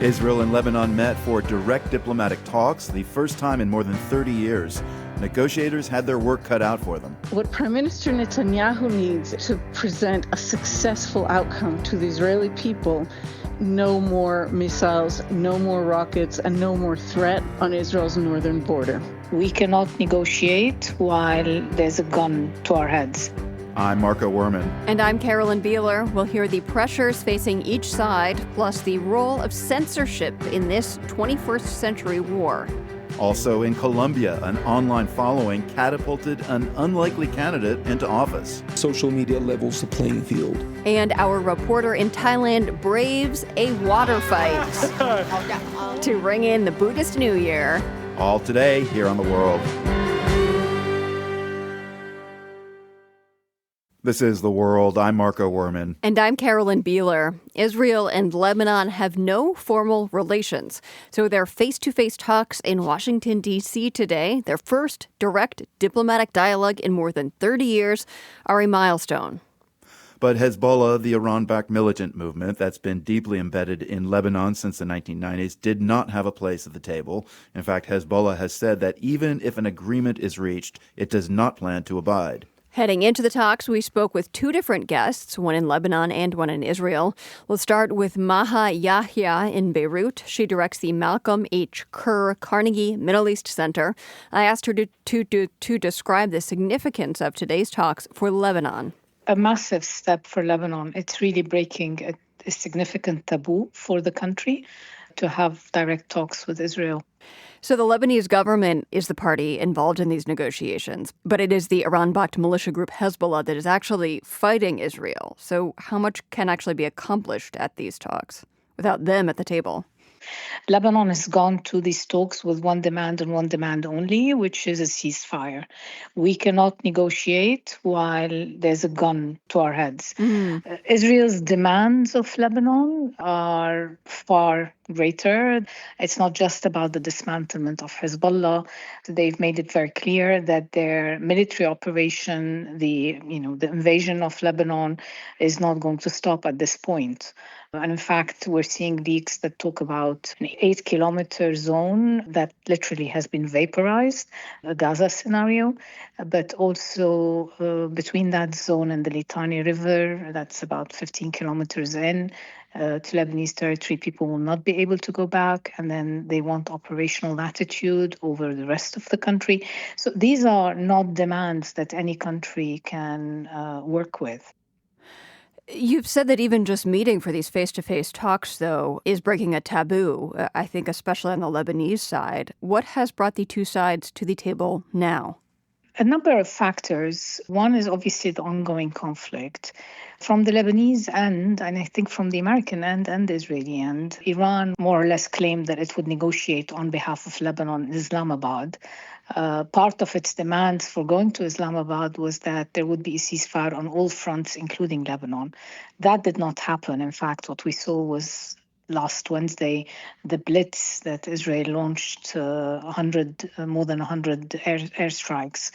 Israel and Lebanon met for direct diplomatic talks, the first time in more than 30 years. Negotiators had their work cut out for them. What Prime Minister Netanyahu needs to present a successful outcome to the Israeli people: no more missiles, no more rockets, and no more threat on Israel's northern border. We cannot negotiate while there's a gun to our heads. I'm Marco Werman. And I'm Carolyn Beeler. We'll hear the pressures facing each side, plus the role of censorship in this 21st century war. Also in Colombia, an online following catapulted an unlikely candidate into office. Social media levels the playing field. And our reporter in Thailand braves a water fight to ring in the Buddhist New Year. All today here on The World. This is The World. I'm Marco Werman. And I'm Carolyn Beeler. Israel and Lebanon have no formal relations. So their face-to-face talks in Washington, D.C. today, their first direct diplomatic dialogue in more than 30 years, are a milestone. But Hezbollah, the Iran-backed militant movement that's been deeply embedded in Lebanon since the 1990s, did not have a place at the table. In fact, Hezbollah has said that even if an agreement is reached, it does not plan to abide. Heading into the talks, we spoke with two different guests, one in Lebanon and one in Israel. We'll start with Maha Yahya in Beirut. She directs the Malcolm H. Kerr Carnegie Middle East Center. I asked her to describe the significance of today's talks for Lebanon. A massive step for Lebanon. It's really breaking a significant taboo for the country to have direct talks with Israel. So the Lebanese government is the party involved in these negotiations, but it is the Iran-backed militia group Hezbollah that is actually fighting Israel. So how much can actually be accomplished at these talks without them at the table? Lebanon has gone to these talks with one demand and one demand only, which is a ceasefire. We cannot negotiate while there's a gun to our heads. Israel's demands of Lebanon are far greater. It's not just about the dismantlement of Hezbollah. They've made it very clear that their military operation, the invasion of Lebanon, is not going to stop at this point. And in fact, we're seeing leaks that talk about an 8-kilometer zone that literally has been vaporized, a Gaza scenario, but also between that zone and the Litani River, that's about 15 kilometers in, to Lebanese territory, people will not be able to go back, and then they want operational latitude over the rest of the country. So these are not demands that any country can work with. You've said that even just meeting for these face-to-face talks, though, is breaking a taboo, I think especially on the Lebanese side. What has brought the two sides to the table now? A number of factors. One is obviously the ongoing conflict. From the Lebanese end, and I think from the American end and the Israeli end, Iran more or less claimed that it would negotiate on behalf of Lebanon in Islamabad. Part of its demands for going to Islamabad was that there would be a ceasefire on all fronts, including Lebanon. That did not happen. In fact, what we saw was last Wednesday, the blitz that Israel launched, more than 100 airstrikes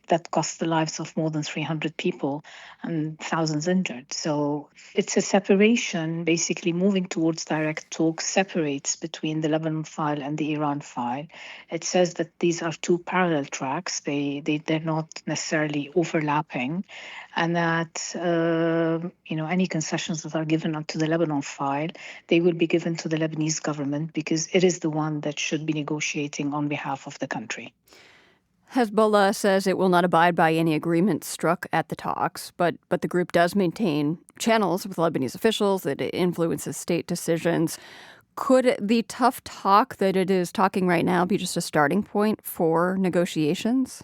that cost the lives of more than 300 people and thousands injured. So it's a separation, basically moving towards direct talks separates between the Lebanon file and the Iran file. It says that these are two parallel tracks. They're not necessarily overlapping, and that any concessions that are given to the Lebanon file, they will be given to the Lebanese government because it is the one that should be negotiating on behalf of the country. Hezbollah says it will not abide by any agreements struck at the talks, but the group does maintain channels with Lebanese officials that it influences state decisions. Could the tough talk that it is talking right now be just a starting point for negotiations?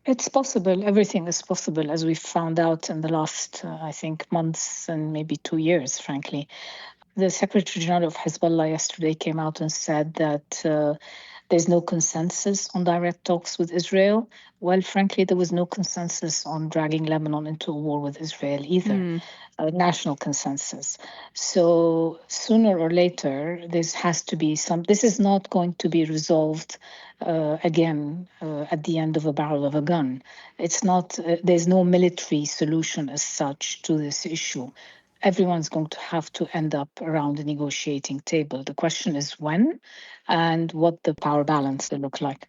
It's possible. Everything is possible, as we've found out in the last, months and maybe 2 years, frankly. The Secretary General of Hezbollah yesterday came out and said that there's no consensus on direct talks with Israel. Well, frankly, there was no consensus on dragging Lebanon into a war with Israel either, national consensus. So sooner or later, this is not going to be resolved again at the end of a barrel of a gun. It's not, there's no military solution as such to this issue. everyone's going to have to end up around the negotiating table. The question is when and what the power balance will look like.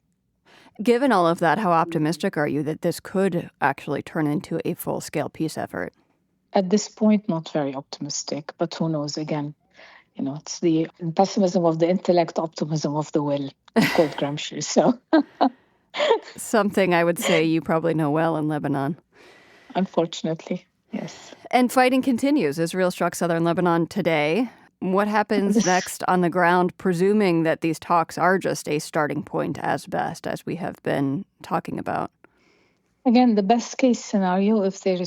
Given all of that, how optimistic are you that this could actually turn into a full-scale peace effort? At this point, not very optimistic, but who knows? Again, it's the pessimism of the intellect, optimism of the will, to quote Gramsci. So, something I would say you probably know well in Lebanon. Unfortunately, yes. And fighting continues. Israel struck southern Lebanon today. What happens next on the ground, presuming that these talks are just a starting point as best, as we have been talking about? Again, the best case scenario, if there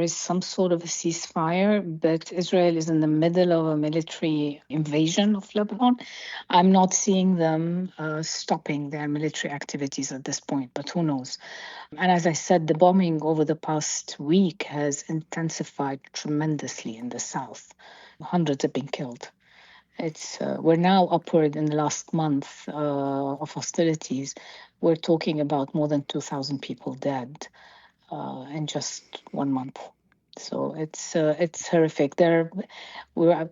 is some sort of a ceasefire, but Israel is in the middle of a military invasion of Lebanon, I'm not seeing them stopping their military activities at this point, but who knows? And as I said, the bombing over the past week has intensified tremendously in the south. Hundreds have been killed. We're now upward in the last month of hostilities. We're talking about more than 2,000 people dead in just 1 month. So it's horrific. There are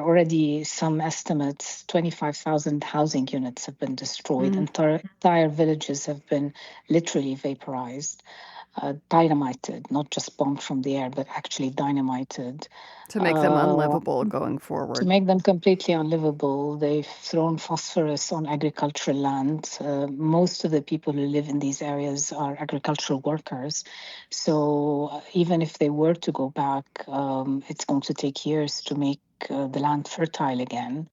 already some estimates. 25,000 housing units have been destroyed. Entire villages have been literally vaporized. Dynamited, not just bombed from the air, but actually dynamited. To make them unlivable going forward. To make them completely unlivable. They've thrown phosphorus on agricultural land. Most of the people who live in these areas are agricultural workers. So even if they were to go back, it's going to take years to make the land fertile again.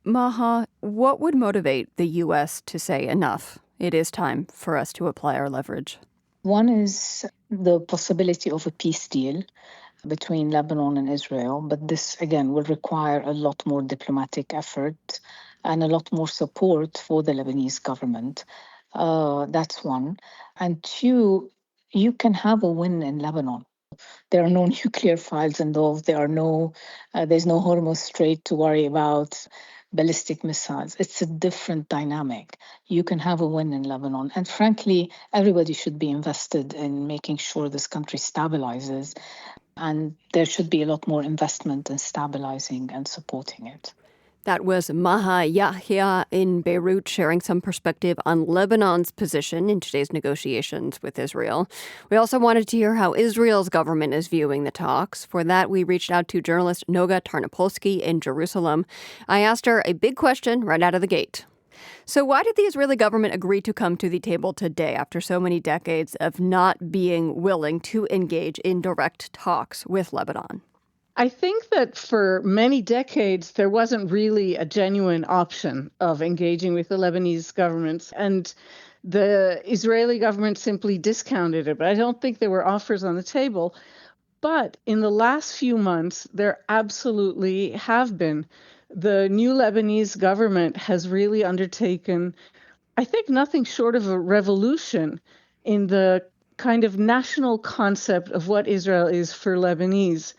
Maha, what would motivate the U.S. to say enough? It is time for us to apply our leverage. One is the possibility of a peace deal between Lebanon and Israel, but this, again, will require a lot more diplomatic effort and a lot more support for the Lebanese government. That's one. And two, you can have a win in Lebanon. There are no nuclear files involved. There's no Hormuz Strait to worry about. Ballistic missiles. It's a different dynamic. You can have a win in Lebanon. And frankly, everybody should be invested in making sure this country stabilizes. And there should be a lot more investment in stabilizing and supporting it. That was Maha Yahya in Beirut sharing some perspective on Lebanon's position in today's negotiations with Israel. We also wanted to hear how Israel's government is viewing the talks. For that, we reached out to journalist Noga Tarnopolsky in Jerusalem. I asked her a big question right out of the gate. So why did the Israeli government agree to come to the table today after so many decades of not being willing to engage in direct talks with Lebanon? I think that for many decades, there wasn't really a genuine option of engaging with the Lebanese government. And the Israeli government simply discounted it. But I don't think there were offers on the table. But in the last few months, there absolutely have been. The new Lebanese government has really undertaken, I think, nothing short of a revolution in the kind of national concept of what Israel is for Lebanese.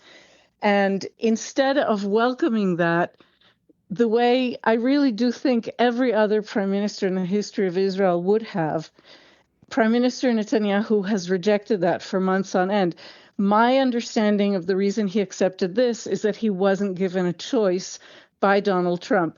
And instead of welcoming that, the way I really do think every other prime minister in the history of Israel would have, Prime Minister Netanyahu has rejected that for months on end. My understanding of the reason he accepted this is that he wasn't given a choice by Donald Trump.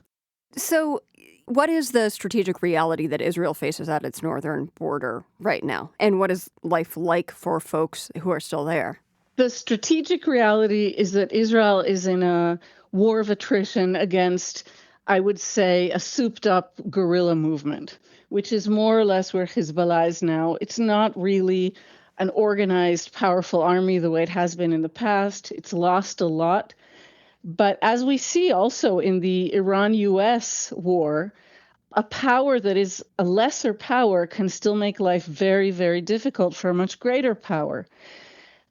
So what is the strategic reality that Israel faces at its northern border right now? And what is life like for folks who are still there? The strategic reality is that Israel is in a war of attrition against, I would say, a souped-up guerrilla movement, which is more or less where Hezbollah is now. It's not really an organized, powerful army the way it has been in the past. It's lost a lot. But as we see also in the Iran-US war, a power that is a lesser power can still make life very, very difficult for a much greater power.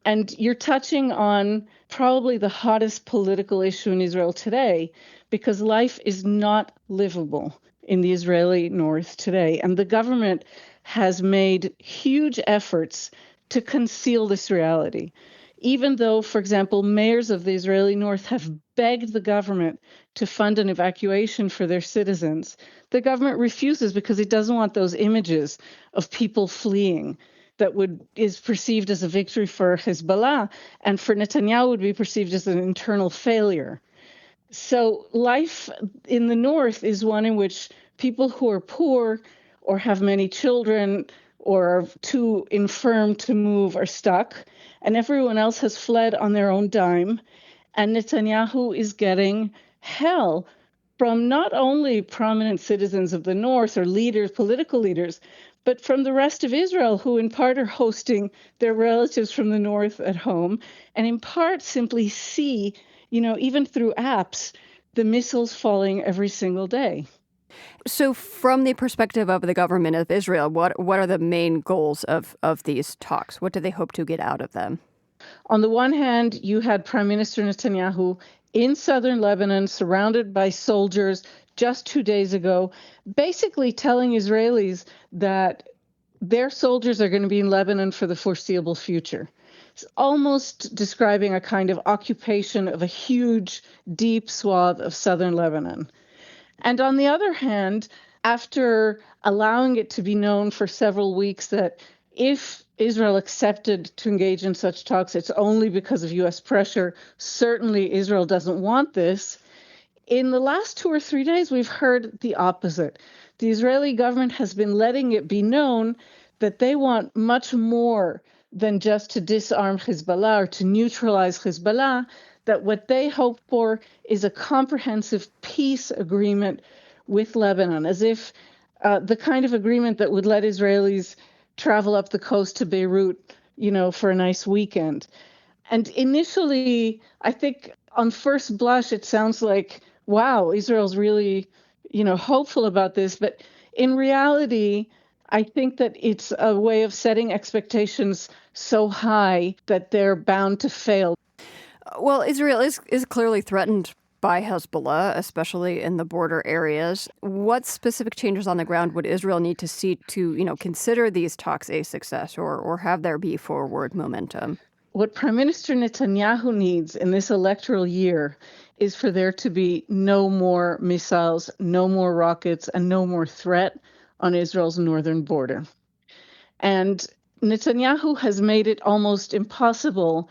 And you're touching on probably the hottest political issue in Israel today, because life is not livable in the Israeli north today. And the government has made huge efforts to conceal this reality. Even though, for example, mayors of the Israeli north have begged the government to fund an evacuation for their citizens, the government refuses because it doesn't want those images of people fleeing. is perceived as a victory for Hezbollah, and for Netanyahu would be perceived as an internal failure. So life in the north is one in which people who are poor or have many children or are too infirm to move are stuck, and everyone else has fled on their own dime. And Netanyahu is getting hell from not only prominent citizens of the north or leaders, political leaders, but from the rest of Israel, who in part are hosting their relatives from the north at home, and in part simply see, even through apps, the missiles falling every single day. So from the perspective of the government of Israel, what are the main goals of these talks? What do they hope to get out of them? On the one hand, you had Prime Minister Netanyahu in southern Lebanon, surrounded by soldiers just 2 days ago, basically telling Israelis that their soldiers are going to be in Lebanon for the foreseeable future. It's almost describing a kind of occupation of a huge, deep swath of southern Lebanon. And on the other hand, after allowing it to be known for several weeks that if Israel accepted to engage in such talks, it's only because of U.S. pressure. Certainly, Israel doesn't want this. In the last 2 or 3 days, we've heard the opposite. The Israeli government has been letting it be known that they want much more than just to disarm Hezbollah or to neutralize Hezbollah, that what they hope for is a comprehensive peace agreement with Lebanon, as if the kind of agreement that would let Israelis travel up the coast to Beirut, for a nice weekend. And initially, I think on first blush, it sounds like, wow, Israel's really, hopeful about this. But in reality, I think that it's a way of setting expectations so high that they're bound to fail. Well, Israel is clearly threatened by Hezbollah, especially in the border areas. What specific changes on the ground would Israel need to see to, consider these talks a success or have there be forward momentum? What Prime Minister Netanyahu needs in this electoral year is for there to be no more missiles, no more rockets, and no more threat on Israel's northern border. And Netanyahu has made it almost impossible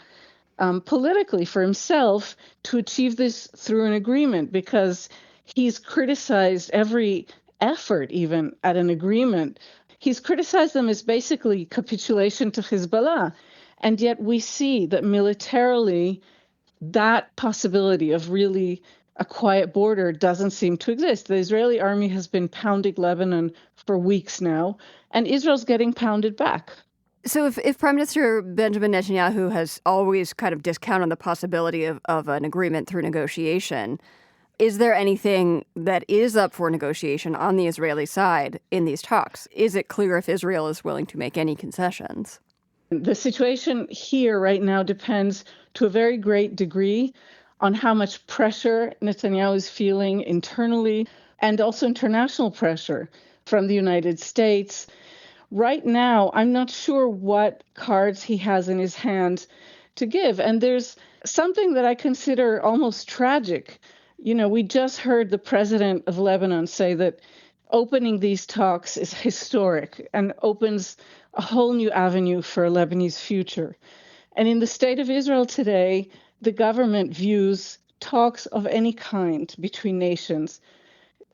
politically for himself to achieve this through an agreement, because he's criticized every effort even at an agreement. He's criticized them as basically capitulation to Hezbollah. And yet we see that militarily, that possibility of really a quiet border doesn't seem to exist. The Israeli army has been pounding Lebanon for weeks now, and Israel's getting pounded back. So if Prime Minister Benjamin Netanyahu has always kind of discounted the possibility of an agreement through negotiation, is there anything that is up for negotiation on the Israeli side in these talks? Is it clear if Israel is willing to make any concessions? The situation here right now depends to a very great degree on how much pressure Netanyahu is feeling internally and also international pressure from the United States. Right now, I'm not sure what cards he has in his hand to give. And there's something that I consider almost tragic. We just heard the president of Lebanon say that opening these talks is historic and opens a whole new avenue for a Lebanese future. And in the state of Israel today, the government views talks of any kind between nations,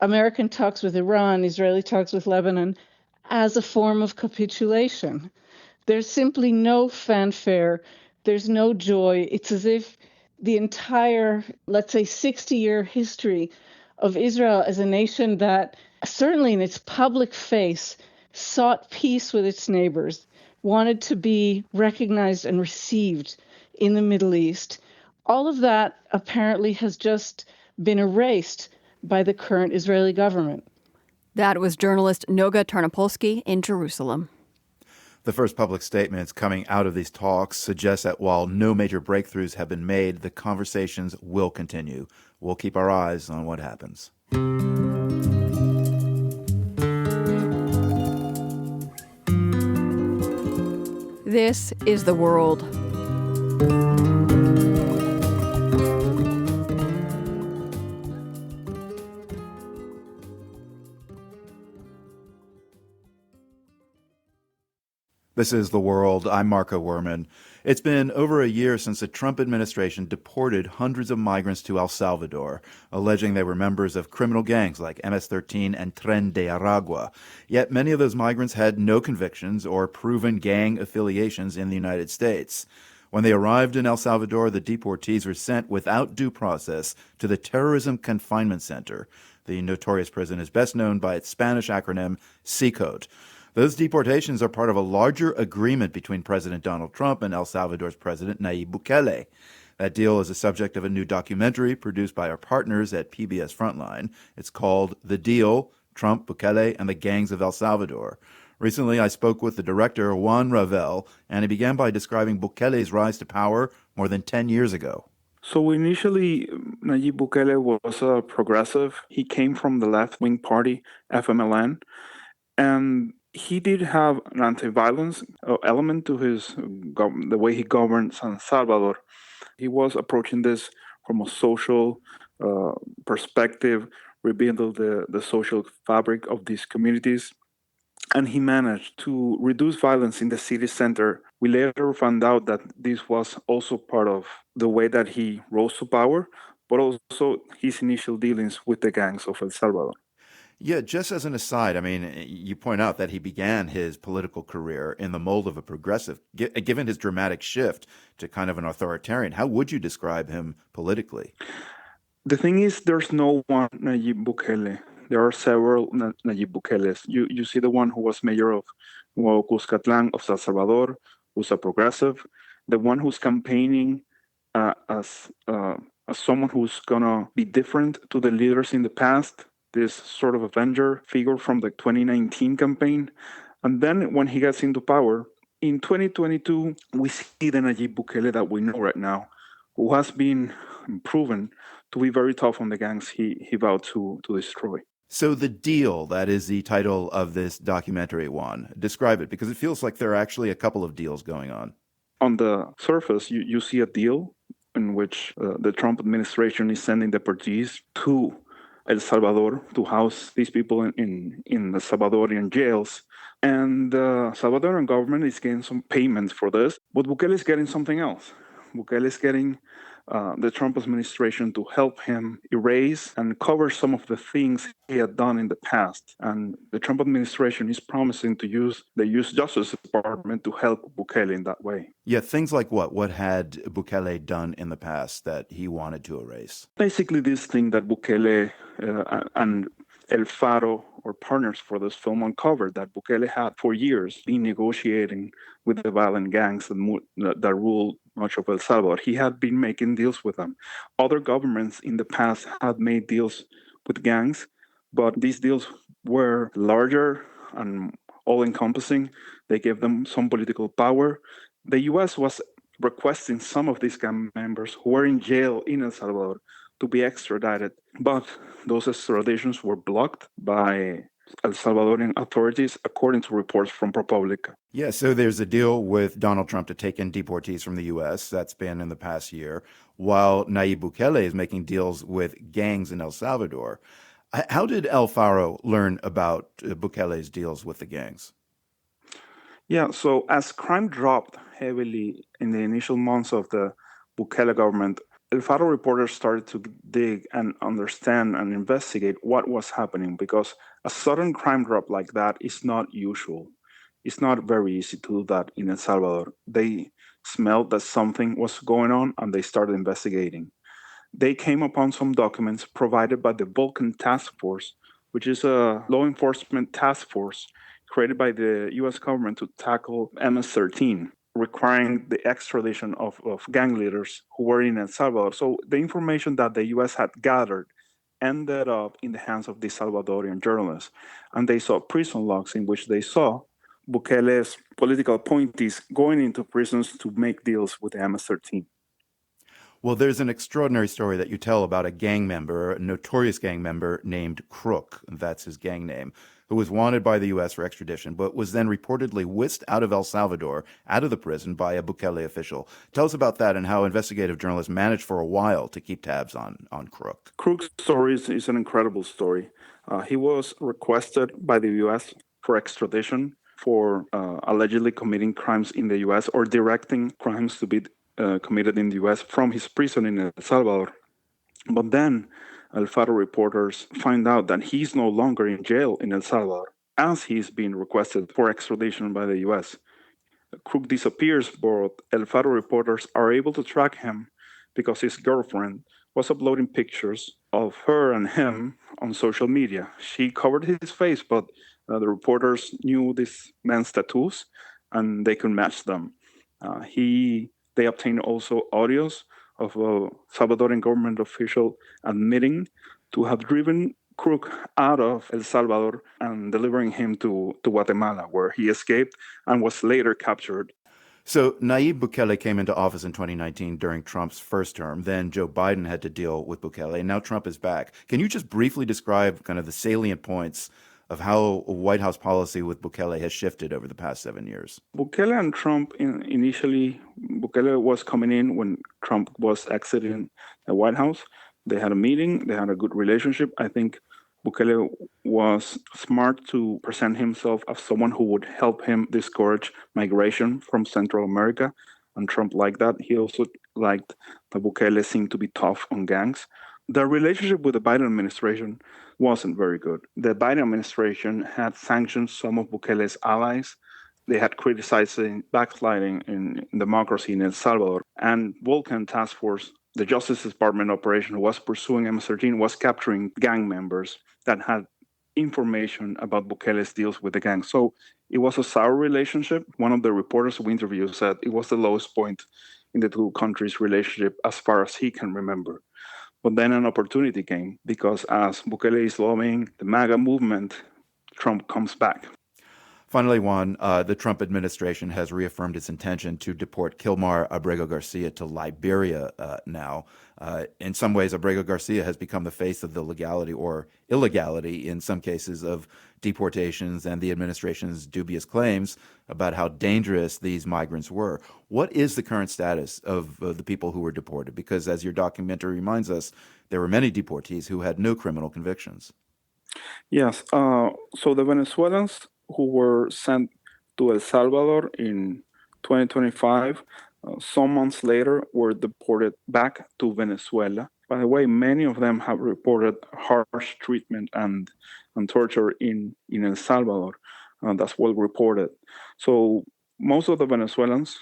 American talks with Iran, Israeli talks with Lebanon, as a form of capitulation. There's simply no fanfare. There's no joy. It's as if the entire, let's say, 60-year history of Israel as a nation that, certainly in its public face, sought peace with its neighbors, wanted to be recognized and received in the Middle East. All of that apparently has just been erased by the current Israeli government. That was journalist Noga Tarnopolsky in Jerusalem. The first public statements coming out of these talks suggest that while no major breakthroughs have been made, the conversations will continue. We'll keep our eyes on what happens. This is The World. This is The World. I'm Marco Werman. It's been over a year since the Trump administration deported hundreds of migrants to El Salvador, alleging they were members of criminal gangs like MS-13 and Tren de Aragua. Yet many of those migrants had no convictions or proven gang affiliations in the United States. When they arrived in El Salvador, the deportees were sent without due process to the Terrorism Confinement Center. The notorious prison is best known by its Spanish acronym, CICOT. Those deportations are part of a larger agreement between President Donald Trump and El Salvador's President Nayib Bukele. That deal is the subject of a new documentary produced by our partners at PBS Frontline. It's called The Deal, Trump, Bukele, and the Gangs of El Salvador. Recently, I spoke with the director, Juan Ravel, and he began by describing Bukele's rise to power more than 10 years ago. So initially, Nayib Bukele was a progressive. He came from the left-wing party, FMLN, and he did have an anti-violence element to the way he governed San Salvador. He was approaching this from a social perspective, rebuild the social fabric of these communities. And he managed to reduce violence in the city center. We later found out that this was also part of the way that he rose to power, but also his initial dealings with the gangs of El Salvador. Yeah, just as an aside, I mean, you point out that he began his political career in the mold of a progressive. Given his dramatic shift to kind of an authoritarian, how would you describe him politically? The thing is, there's no one Nayib Bukele. There are several Nayib Bukeles. You see the one who was mayor of Cuscatlán of San Salvador, who's a progressive. The one who's campaigning as someone who's going to be different to the leaders in the past, this sort of avenger figure from the 2019 campaign. And then when he gets into power, in 2022, we see the Nayib Bukele that we know right now, who has been proven to be very tough on the gangs he vowed to destroy. So The Deal, that is the title of this documentary, Juan. Describe it, because it feels like there are actually a couple of deals going on. On the surface, you see a deal in which the Trump administration is sending deportees to El Salvador to house these people in the Salvadorian jails. And the Salvadorian government is getting some payments for this, but Bukele is getting something else. Bukele is getting the Trump administration to help him erase and cover some of the things he had done in the past. And the Trump administration is promising to use the U.S. Justice Department to help Bukele in that way. Yeah, things like what? What had Bukele done in the past that he wanted to erase? Basically, this thing that Bukele and El Faro, or partners for this film, uncovered that Bukele had for years been negotiating with the violent gangs that rule much of El Salvador. He had been making deals with them. Other governments in the past had made deals with gangs, but these deals were larger and all-encompassing. They gave them some political power. The U.S. was requesting some of these gang members who were in jail in El Salvador to be extradited, but those extraditions were blocked by El Salvadorian authorities, according to reports from ProPublica. Yeah, so there's a deal with Donald Trump to take in deportees from the U.S. That's been in the past year, while Nayib Bukele is making deals with gangs in El Salvador. How did El Faro learn about Bukele's deals with the gangs? Yeah, so as crime dropped heavily in the initial months of the Bukele government, El Faro reporters started to dig and understand and investigate what was happening, because a sudden crime drop like that is not usual. It's not very easy to do that in El Salvador. They smelled that something was going on and they started investigating. They came upon some documents provided by the Vulcan Task Force, which is a law enforcement task force created by the U.S. government to tackle MS-13. Requiring the extradition of gang leaders who were in El Salvador. So the information that the U.S. had gathered ended up in the hands of these Salvadorian journalists. And they saw prison logs in which they saw Bukele's political appointees going into prisons to make deals with the MS-13. Well, there's an extraordinary story that you tell about a gang member, a notorious gang member named Crook, that's his gang name, who was wanted by the U.S. for extradition, but was then reportedly whisked out of El Salvador, out of the prison, by a Bukele official. Tell us about that and how investigative journalists managed for a while to keep tabs on Crook. Crook's story is an incredible story. He was requested by the U.S. for extradition for allegedly committing crimes in the U.S. or directing crimes to be committed in the U.S. from his prison in El Salvador. But then Alfaro reporters find out that he's no longer in jail in El Salvador, as he's being requested for extradition by the U.S. Crook disappears, but El Faro reporters are able to track him because his girlfriend was uploading pictures of her and him on social media. She covered his face, but the reporters knew this man's tattoos and they could match them. They obtained also audios of a Salvadoran government official admitting to have driven Crook out of El Salvador and delivering him to Guatemala, where he escaped and was later captured. So Nayib Bukele came into office in 2019 during Trump's first term. Then Joe Biden had to deal with Bukele, and now Trump is back. Can you just briefly describe kind of the salient points of how White House policy with Bukele has shifted over the past 7 years? Bukele and Trump, initially, Bukele was coming in when Trump was exiting the White House. They had a meeting. They had a good relationship. I think Bukele was smart to present himself as someone who would help him discourage migration from Central America, and Trump liked that. He also liked that Bukele seemed to be tough on gangs. The relationship with the Biden administration wasn't very good. The Biden administration had sanctioned some of Bukele's allies. They had criticized backsliding in democracy in El Salvador, and Vulcan Task Force, the Justice Department operation who was pursuing MS-13, was capturing gang members that had information about Bukele's deals with the gang. So it was a sour relationship. One of the reporters we interviewed said it was the lowest point in the two countries' relationship as far as he can remember. But then an opportunity came because as Bukele is lobbying the MAGA movement, Trump comes back. Finally, Juan, the Trump administration has reaffirmed its intention to deport Kilmar Abrego Garcia to Liberia now. In some ways, Abrego Garcia has become the face of the legality or illegality, in some cases, of deportations and the administration's dubious claims about how dangerous these migrants were. What is the current status of the people who were deported? Because as your documentary reminds us, there were many deportees who had no criminal convictions. Yes. So the Venezuelans who were sent to El Salvador in 2025, some months later were deported back to Venezuela. By the way, many of them have reported harsh treatment and torture in El Salvador. That's well reported. So most of the Venezuelans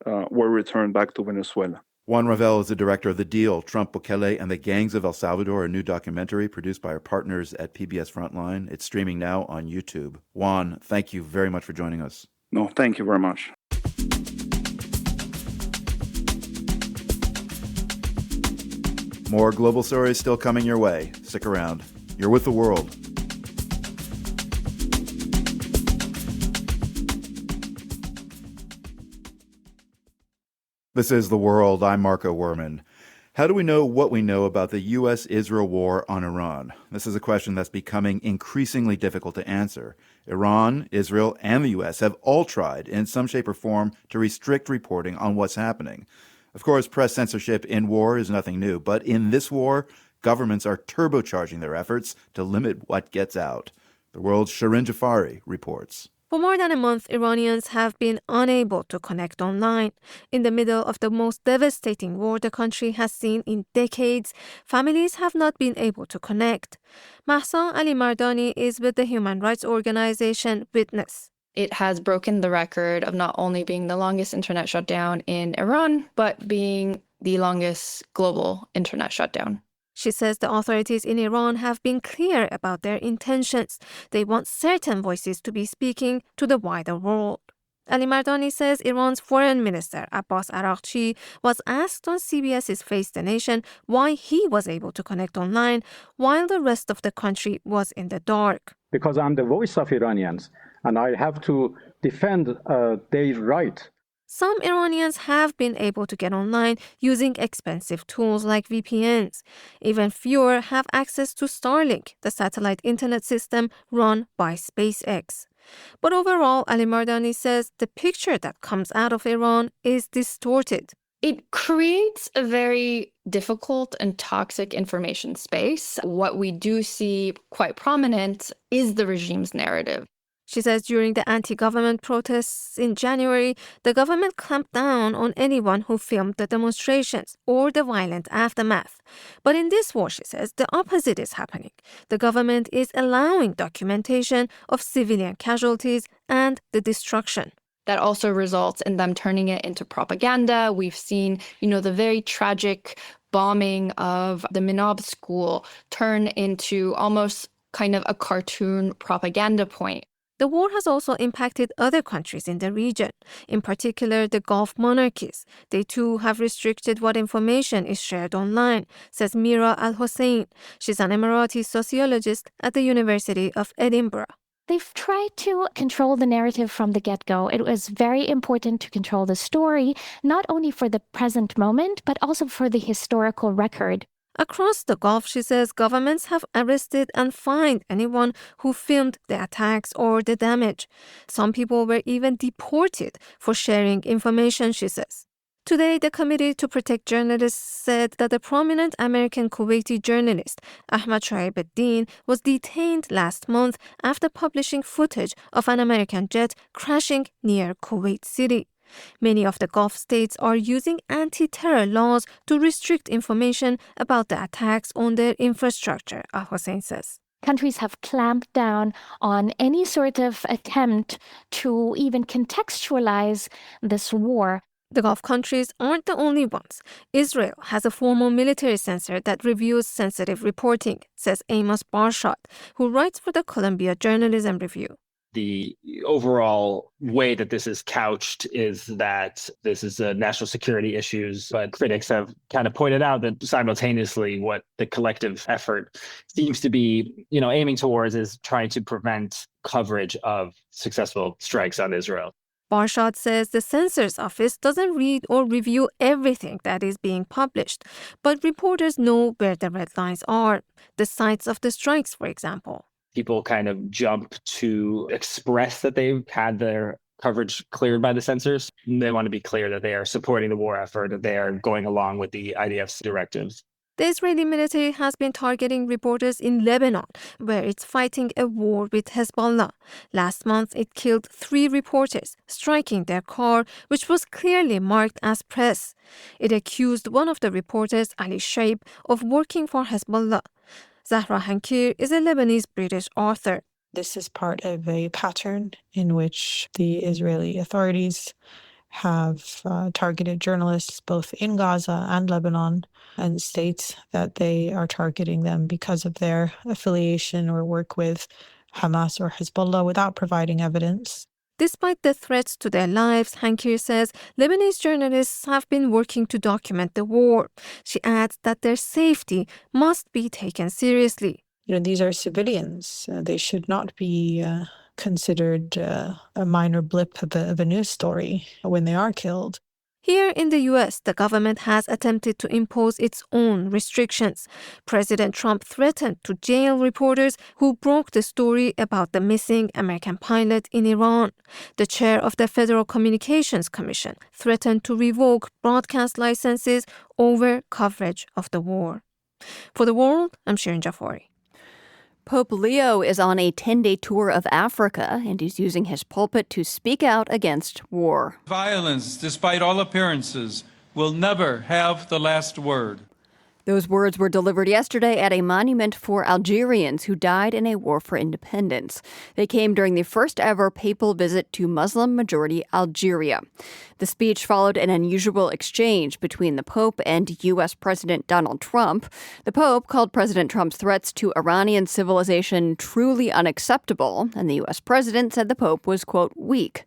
were returned back to Venezuela. Juan Ravel is the director of The Deal, Trump, Bukele, and the Gangs of El Salvador, a new documentary produced by our partners at PBS Frontline. It's streaming now on YouTube. Juan, thank you very much for joining us. No, thank you very much. More global stories still coming your way. Stick around. You're with The World. This is The World. I'm Marco Werman. How do we know what we know about the U.S.-Israel war on Iran? This is a question that's becoming increasingly difficult to answer. Iran, Israel, and the U.S. have all tried, in some shape or form, to restrict reporting on what's happening. Of course, press censorship in war is nothing new, but in this war, governments are turbocharging their efforts to limit what gets out. The World's Shirin Jafari reports. For more than a month, Iranians have been unable to connect online. In the middle of the most devastating war the country has seen in decades, families have not been able to connect. Mahsa Ali Mardani is with the human rights organization Witness. It has broken the record of not only being the longest internet shutdown in Iran, but being the longest global internet shutdown. She says the authorities in Iran have been clear about their intentions. They want certain voices to be speaking to the wider world. Ali Mardani says Iran's foreign minister, Abbas Araghchi, was asked on CBS's Face the Nation why he was able to connect online while the rest of the country was in the dark. Because I'm the voice of Iranians, and I have to defend their right. Some Iranians have been able to get online using expensive tools like VPNs. Even fewer have access to Starlink, the satellite internet system run by SpaceX. But overall, Ali Mardani says the picture that comes out of Iran is distorted. It creates a very difficult and toxic information space. What we do see quite prominent is the regime's narrative. She says during the anti-government protests in January, the government clamped down on anyone who filmed the demonstrations or the violent aftermath. But in this war, she says, the opposite is happening. The government is allowing documentation of civilian casualties and the destruction. That also results in them turning it into propaganda. We've seen, the very tragic bombing of the Minab school turn into almost kind of a cartoon propaganda point. The war has also impacted other countries in the region, in particular the Gulf monarchies. They too have restricted what information is shared online, says Mira Al-Hossein. She's an Emirati sociologist at the University of Edinburgh. They've tried to control the narrative from the get-go. It was very important to control the story, not only for the present moment, but also for the historical record. Across the Gulf, she says, governments have arrested and fined anyone who filmed the attacks or the damage. Some people were even deported for sharing information, she says. Today, the Committee to Protect Journalists said that a prominent American Kuwaiti journalist, Ahmad Shoaib-ed-Din, was detained last month after publishing footage of an American jet crashing near Kuwait City. Many of the Gulf states are using anti-terror laws to restrict information about the attacks on their infrastructure, Al-Hossein says. Countries have clamped down on any sort of attempt to even contextualize this war. The Gulf countries aren't the only ones. Israel has a formal military censor that reviews sensitive reporting, says Amos Barshot, who writes for the Columbia Journalism Review. The overall way that this is couched is that this is a national security issues, but critics have kind of pointed out that simultaneously what the collective effort seems to be, aiming towards is trying to prevent coverage of successful strikes on Israel. Barshad says the censor's office doesn't read or review everything that is being published, but reporters know where the red lines are, the sites of the strikes, for example. People kind of jump to express that they've had their coverage cleared by the censors. They want to be clear that they are supporting the war effort, that they are going along with the IDF's directives. The Israeli military has been targeting reporters in Lebanon, where it's fighting a war with Hezbollah. Last month, it killed 3 reporters, striking their car, which was clearly marked as press. It accused one of the reporters, Ali Shaib, of working for Hezbollah. Zahra Hankir is a Lebanese-British author. This is part of a pattern in which the Israeli authorities have targeted journalists both in Gaza and Lebanon, and states that they are targeting them because of their affiliation or work with Hamas or Hezbollah without providing evidence. Despite the threats to their lives, Hankir says Lebanese journalists have been working to document the war. She adds that their safety must be taken seriously. These are civilians. They should not be considered a minor blip of a news story when they are killed. Here in the US, the government has attempted to impose its own restrictions. President Trump threatened to jail reporters who broke the story about the missing American pilot in Iran. The chair of the Federal Communications Commission threatened to revoke broadcast licenses over coverage of the war. For The World, I'm Shirin Jafari. Pope Leo is on a 10-day tour of Africa, and he's using his pulpit to speak out against war. Violence, despite all appearances, will never have the last word. Those words were delivered yesterday at a monument for Algerians who died in a war for independence. They came during the first ever papal visit to Muslim-majority Algeria. The speech followed an unusual exchange between the Pope and U.S. President Donald Trump. The Pope called President Trump's threats to Iranian civilization truly unacceptable, and the U.S. President said the Pope was, quote, weak.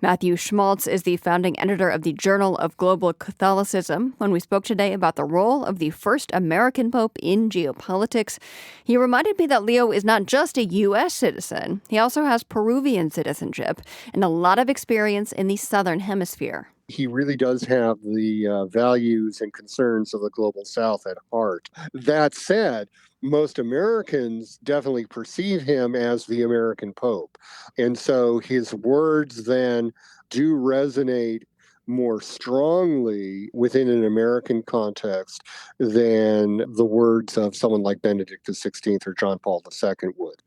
Matthew Schmaltz is the founding editor of the Journal of Global Catholicism. When we spoke today about the role of the first American Pope in geopolitics, he reminded me that Leo is not just a U.S. citizen. He also has Peruvian citizenship and a lot of experience in the Southern Hemisphere. He really does have the values and concerns of the global South at heart. That said, most Americans definitely perceive him as the American Pope. And so his words then do resonate more strongly within an American context than the words of someone like Benedict XVI or John Paul II would.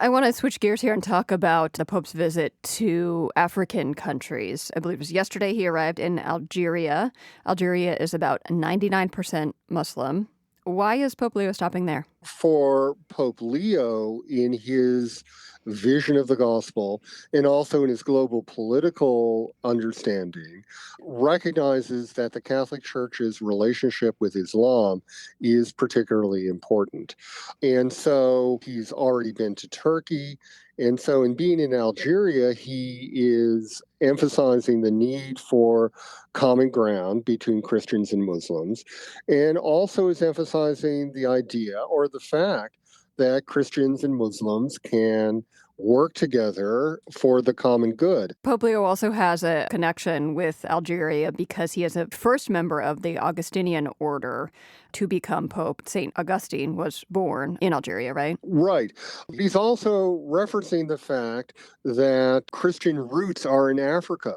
I want to switch gears here and talk about the Pope's visit to African countries. I believe it was yesterday he arrived in Algeria. Algeria is about 99% Muslim. Why is Pope Leo stopping there? For Pope Leo, in his vision of the gospel and also in his global political understanding, recognizes that the Catholic Church's relationship with Islam is particularly important. And so he's already been to Turkey. And so in being in Algeria, he is emphasizing the need for common ground between Christians and Muslims, and also is emphasizing the idea or the fact that Christians and Muslims can work together for the common good. Pope Leo also has a connection with Algeria because he is a first member of the Augustinian order to become Pope. St. Augustine was born in Algeria, right? Right. He's also referencing the fact that Christian roots are in Africa.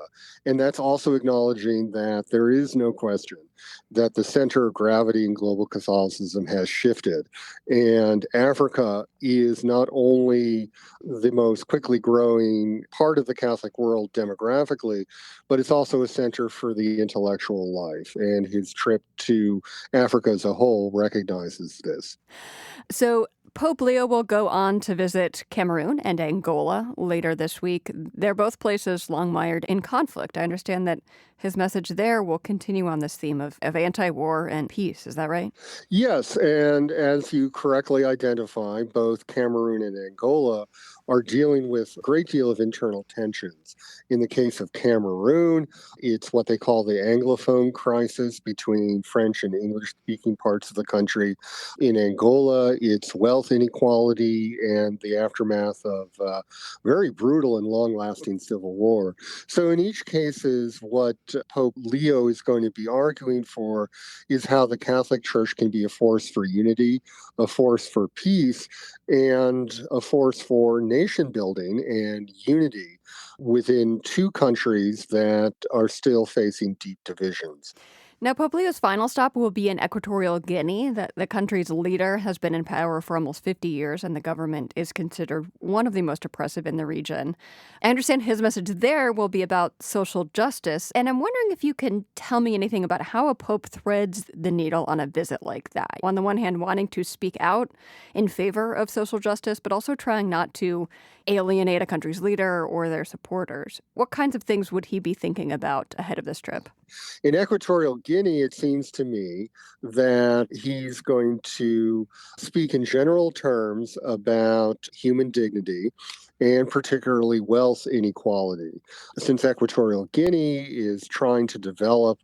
And that's also acknowledging that there is no question that the center of gravity in global Catholicism has shifted. And Africa is not only the most quickly growing part of the Catholic world demographically, but it's also a center for the intellectual life. And his trip to Africa as a whole recognizes this. So Pope Leo will go on to visit Cameroon and Angola later this week. They're both places long mired in conflict. I understand that his message there will continue on this theme of anti-war and peace. Is that right? Yes, and as you correctly identify, both Cameroon and Angola are dealing with a great deal of internal tensions. In the case of Cameroon, it's what they call the Anglophone crisis between French and English-speaking parts of the country. In Angola, it's wealth inequality and the aftermath of very brutal and long-lasting civil war. So in each case, what Pope Leo is going to be arguing for is how the Catholic Church can be a force for unity, a force for peace, and a force for nation building and unity within two countries that are still facing deep divisions. Now, Pope Leo's final stop will be in Equatorial Guinea. The country's leader has been in power for almost 50 years, and the government is considered one of the most oppressive in the region. I understand his message there will be about social justice, and I'm wondering if you can tell me anything about how a pope threads the needle on a visit like that. On the one hand, wanting to speak out in favor of social justice, but also trying not to alienate a country's leader or their supporters. What kinds of things would he be thinking about ahead of this trip? In Equatorial Guinea, it seems to me that he's going to speak in general terms about human dignity and particularly wealth inequality. Since Equatorial Guinea is trying to develop,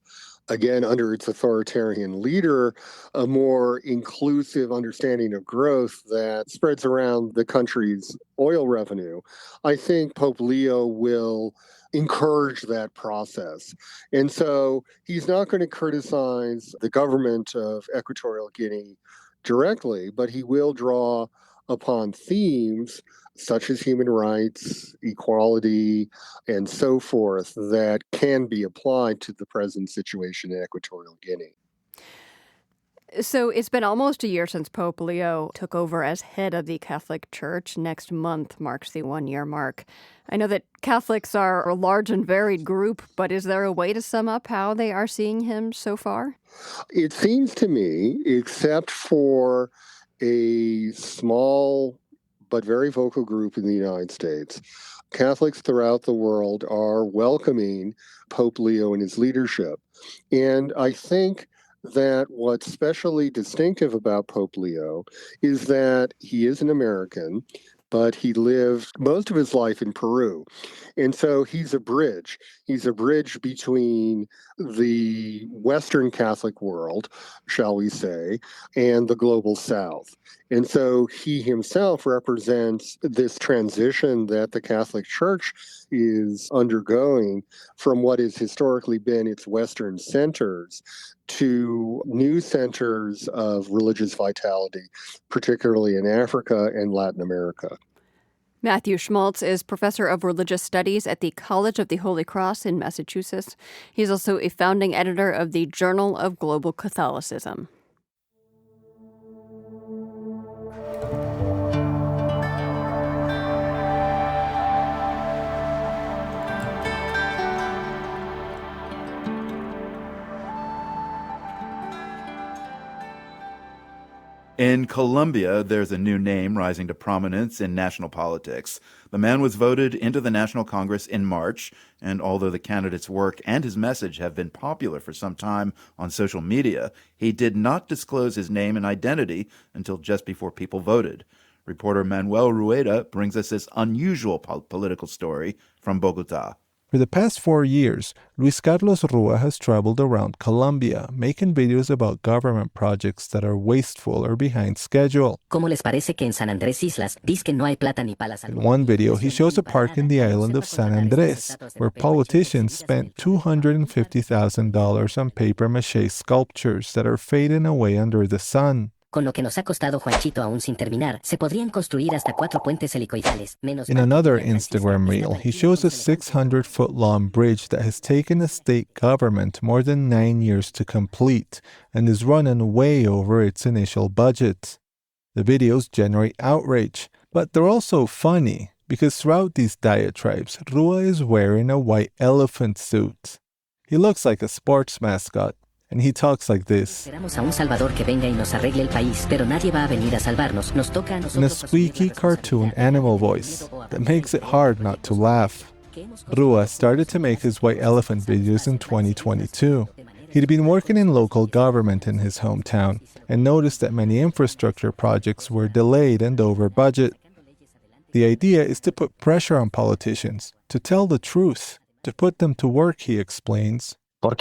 again, under its authoritarian leader, a more inclusive understanding of growth that spreads around the country's oil revenue, I think Pope Leo will encourage that process. And so he's not going to criticize the government of Equatorial Guinea directly, but he will draw upon themes such as human rights, equality, and so forth that can be applied to the present situation in Equatorial Guinea. So it's been almost a year since Pope Leo took over as head of the Catholic Church. Next month marks the one-year mark. I know that Catholics are a large and varied group, but is there a way to sum up how they are seeing him so far? It seems to me, except for a small but very vocal group in the United States, Catholics throughout the world are welcoming Pope Leo and his leadership. And I think that what's especially distinctive about Pope Leo is that he is an American, but he lived most of his life in Peru. And so he's a bridge. He's a bridge between the Western Catholic world, shall we say, and the global South. And so he himself represents this transition that the Catholic Church is undergoing from what has historically been its Western centers to new centers of religious vitality, particularly in Africa and Latin America. Matthew Schmaltz is professor of religious studies at the College of the Holy Cross in Massachusetts. He's also a founding editor of the Journal of Global Catholicism. In Colombia, there's a new name rising to prominence in national politics. The man was voted into the National Congress in March, and although the candidate's work and his message have been popular for some time on social media, he did not disclose his name and identity until just before people voted. Reporter Manuel Rueda brings us this unusual political story from Bogota. For the past 4 years, Luis Carlos Rua has traveled around Colombia, making videos about government projects that are wasteful or behind schedule. In one video, he shows a park in the island of San Andres, where politicians spent $250,000 on papier-mâché sculptures that are fading away under the sun. In another Instagram reel, he shows a 600-foot-long bridge that has taken the state government more than 9 years to complete and is running way over its initial budget. The videos generate outrage, but they're also funny because throughout these diatribes, Rua is wearing a white elephant suit. He looks like a sports mascot. And he talks like this. In a squeaky cartoon animal voice that makes it hard not to laugh. Rua started to make his white elephant videos in 2022. He'd been working in local government in his hometown and noticed that many infrastructure projects were delayed and over budget. The idea is to put pressure on politicians, to tell the truth, to put them to work, he explains. It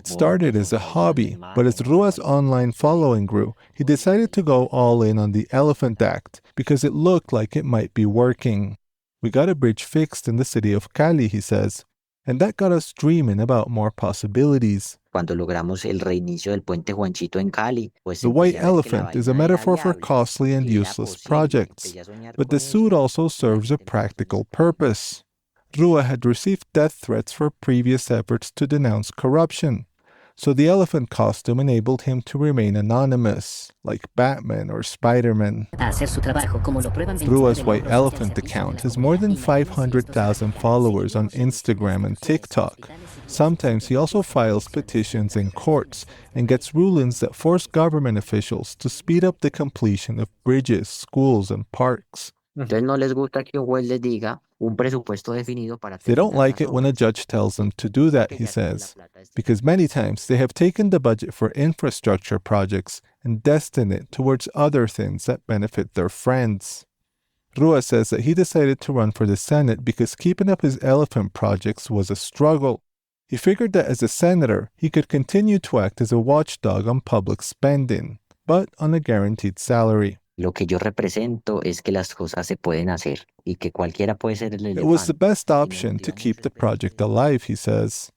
started as a hobby, but as Rua's online following grew, he decided to go all in on the Elephant Act because it looked like it might be working. We got a bridge fixed in the city of Cali, he says, and that got us dreaming about more possibilities. The white elephant is a metaphor for costly and useless projects, but the suit also serves a practical purpose. Rua had received death threats for previous efforts to denounce corruption, so the elephant costume enabled him to remain anonymous, like Batman or Spider-Man. Rua's white elephant account has more than 500,000 followers on Instagram and TikTok. Sometimes he also files petitions in courts and gets rulings that force government officials to speed up the completion of bridges, schools, and parks. They don't like it when a judge tells them to do that, he says, because many times they have taken the budget for infrastructure projects and destined it towards other things that benefit their friends. Rua says that he decided to run for the Senate because keeping up his elephant projects was a struggle. He figured that as a senator, he could continue to act as a watchdog on public spending, but on a guaranteed salary. It was the best option to keep the project alive, he says.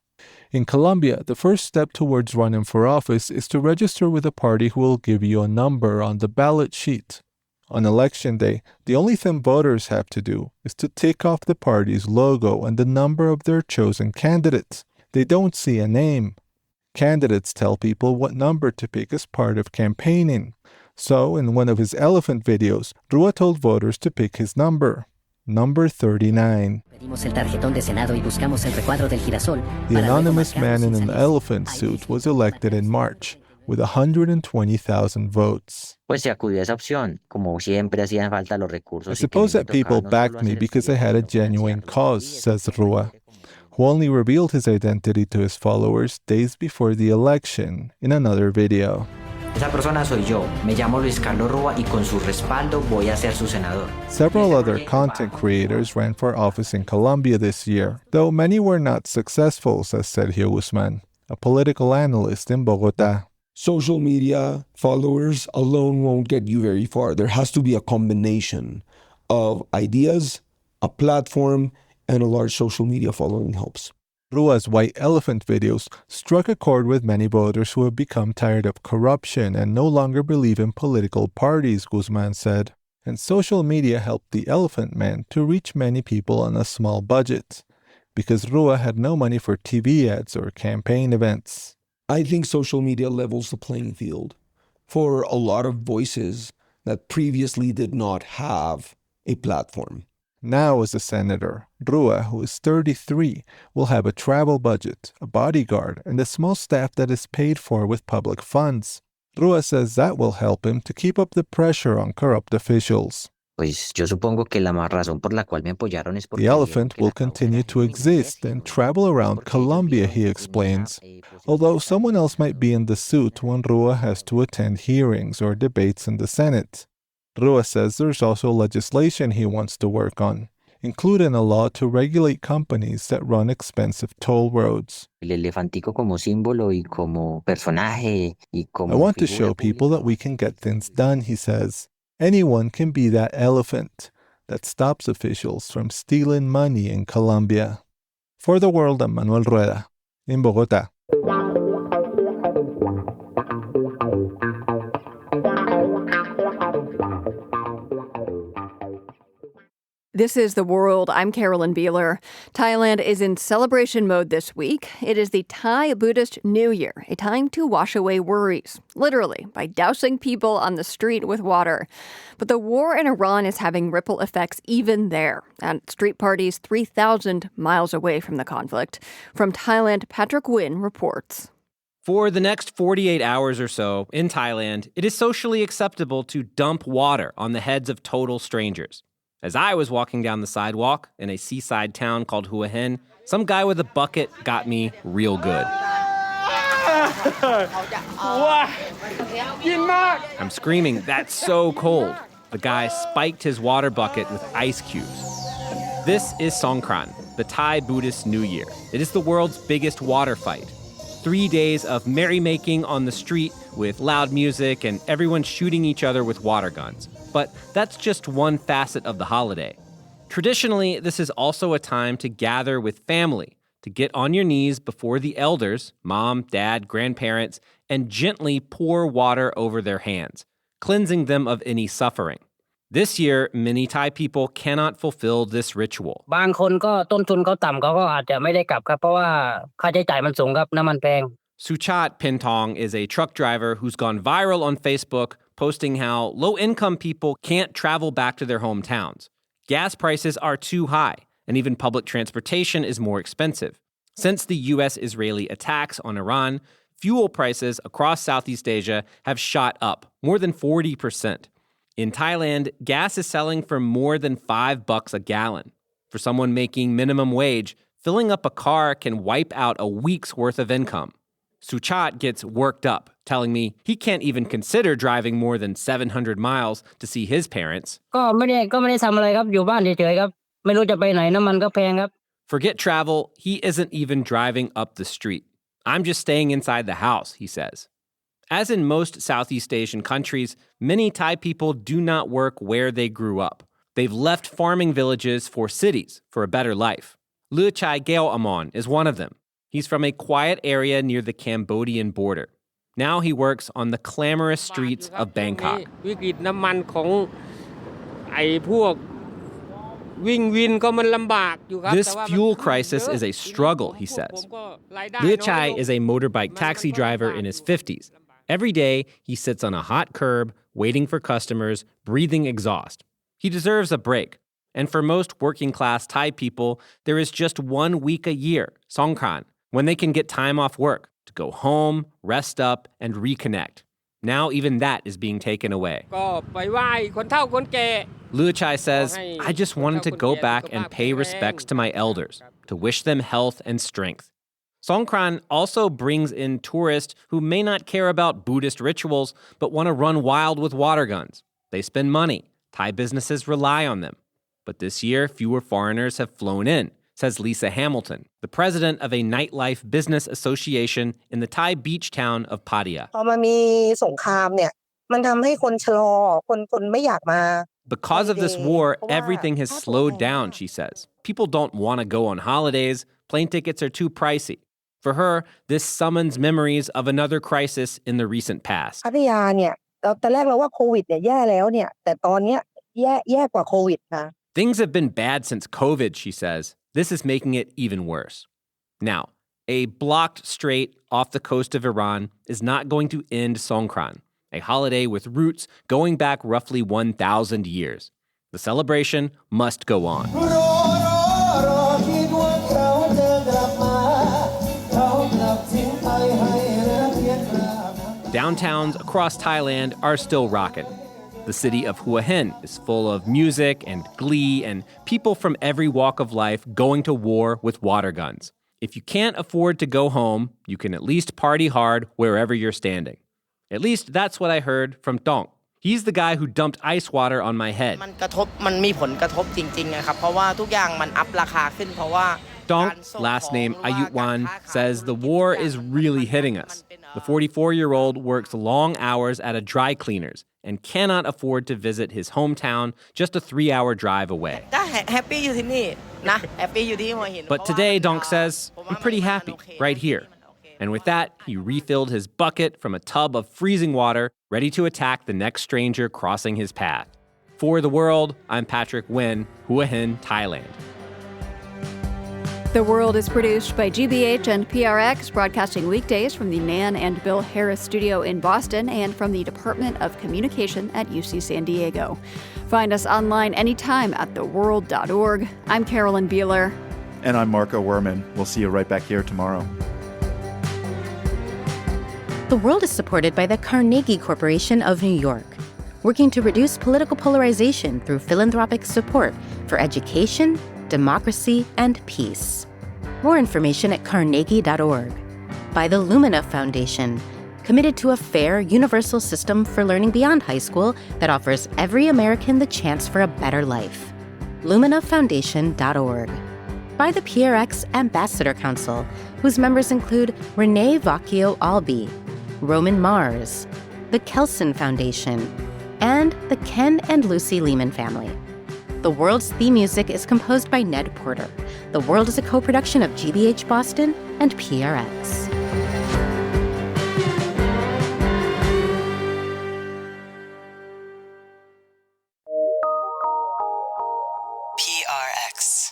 In Colombia, the first step towards running for office is to register with a party who will give you a number on the ballot sheet. On election day, the only thing voters have to do is to tick off the party's logo and the number of their chosen candidates. They don't see a name. Candidates tell people what number to pick as part of campaigning. So, in one of his elephant videos, Rua told voters to pick his number 39. The anonymous man in an elephant suit was elected in March with 120,000 votes. I suppose that people backed me because I had a genuine cause, says Rua, who only revealed his identity to his followers days before the election in another video. Several other content creators ran for office in Colombia this year, though many were not successful, says Sergio Guzman, a political analyst in Bogota. Social media followers alone won't get you very far. There has to be a combination of ideas, a platform, and a large social media following helps. Rua's white elephant videos struck a chord with many voters who have become tired of corruption and no longer believe in political parties, Guzman said. And social media helped the Elephant Man to reach many people on a small budget, because Rua had no money for TV ads or campaign events. I think social media levels the playing field for a lot of voices that previously did not have a platform. Now as a senator, Rua, who is 33, will have a travel budget, a bodyguard, and a small staff that is paid for with public funds. Rua says that will help him to keep up the pressure on corrupt officials. The elephant will continue to exist and travel around Colombia, he explains, although someone else might be in the suit when Rua has to attend hearings or debates in the Senate. Rua says there's also legislation he wants to work on, including a law to regulate companies that run expensive toll roads. I want to show people that we can get things done, he says. Anyone can be that elephant that stops officials from stealing money in Colombia. For the World, I'm Manuel Rueda, in Bogotá. This is The World. I'm Carolyn Beeler. Thailand is in celebration mode this week. It is the Thai Buddhist New Year, a time to wash away worries, literally, by dousing people on the street with water. But the war in Iran is having ripple effects even there, at street parties 3,000 miles away from the conflict. From Thailand, Patrick Wynn reports. For the next 48 hours or so in Thailand, it is socially acceptable to dump water on the heads of total strangers. As I was walking down the sidewalk in a seaside town called Hua Hin, some guy with a bucket got me real good. I'm screaming, "That's so cold." The guy spiked his water bucket with ice cubes. This is Songkran, the Thai Buddhist New Year. It is the world's biggest water fight. 3 days of merrymaking on the street with loud music and everyone shooting each other with water guns. But that's just one facet of the holiday. Traditionally, this is also a time to gather with family, to get on your knees before the elders, mom, dad, grandparents, and gently pour water over their hands, cleansing them of any suffering. This year, many Thai people cannot fulfill this ritual. Suchat Pintong is a truck driver who's gone viral on Facebook, posting how low-income people can't travel back to their hometowns. Gas prices are too high, and even public transportation is more expensive. Since the US-Israeli attacks on Iran, fuel prices across Southeast Asia have shot up more than 40%. In Thailand, gas is selling for more than $5 a gallon. For someone making minimum wage, filling up a car can wipe out a week's worth of income. Suchat gets worked up, telling me he can't even consider driving more than 700 miles to see his parents. Forget travel, he isn't even driving up the street. I'm just staying inside the house, he says. As in most Southeast Asian countries, many Thai people do not work where they grew up. They've left farming villages for cities for a better life. Leo XIV is one of them. He's from a quiet area near the Cambodian border. Now he works on the clamorous streets of Bangkok. This fuel crisis is a struggle, he says. Leo Chai is a motorbike taxi driver in his 50s. Every day, he sits on a hot curb, waiting for customers, breathing exhaust. He deserves a break. And for most working-class Thai people, there is just 1 week a year, Songkran, when they can get time off work to go home, rest up, and reconnect. Now even that is being taken away. Leo Chai says, "I just wanted to go back and pay respects to my elders, to wish them health and strength." Songkran also brings in tourists who may not care about Buddhist rituals, but want to run wild with water guns. They spend money. Thai businesses rely on them. But this year, fewer foreigners have flown in, says Lisa Hamilton, the president of a nightlife business association in the Thai beach town of Pattaya. Because of this war, everything has slowed down, she says. People don't want to go on holidays. Plane tickets are too pricey. For her, this summons memories of another crisis in the recent past. Things have been bad since COVID, she says. This is making it even worse. Now, a blocked strait off the coast of Iran is not going to end Songkran, a holiday with roots going back roughly 1,000 years. The celebration must go on. Downtowns across Thailand are still rocking. The city of Hua Hin is full of music and glee and people from every walk of life going to war with water guns. If you can't afford to go home, you can at least party hard wherever you're standing. At least that's what I heard from Tong. He's the guy who dumped ice water on my head. Donk, last name Ayutwan, says the war is really hitting us. The 44-year-old works long hours at a dry cleaner's and cannot afford to visit his hometown just a 3-hour drive away. But today, Donk says, I'm pretty happy, right here. And with that, he refilled his bucket from a tub of freezing water, ready to attack the next stranger crossing his path. For The World, I'm Patrick Nguyen, Hua Hin, Thailand. The World is produced by GBH and PRX, broadcasting weekdays from the Nan and Bill Harris studio in Boston and from the Department of Communication at UC San Diego. Find us online anytime at theworld.org. I'm Carolyn Beeler. And I'm Marco Werman. We'll see you right back here tomorrow. The World is supported by the Carnegie Corporation of New York, working to reduce political polarization through philanthropic support for education, democracy, and peace. More information at carnegie.org. By the Lumina Foundation, committed to a fair, universal system for learning beyond high school that offers every American the chance for a better life. luminafoundation.org. By the PRX Ambassador Council, whose members include Renee Vacchio Albi, Roman Mars, the Kelson Foundation, and the Ken and Lucy Lehman family. The World's theme music is composed by Ned Porter. The World is a co-production of GBH Boston and PRX. PRX.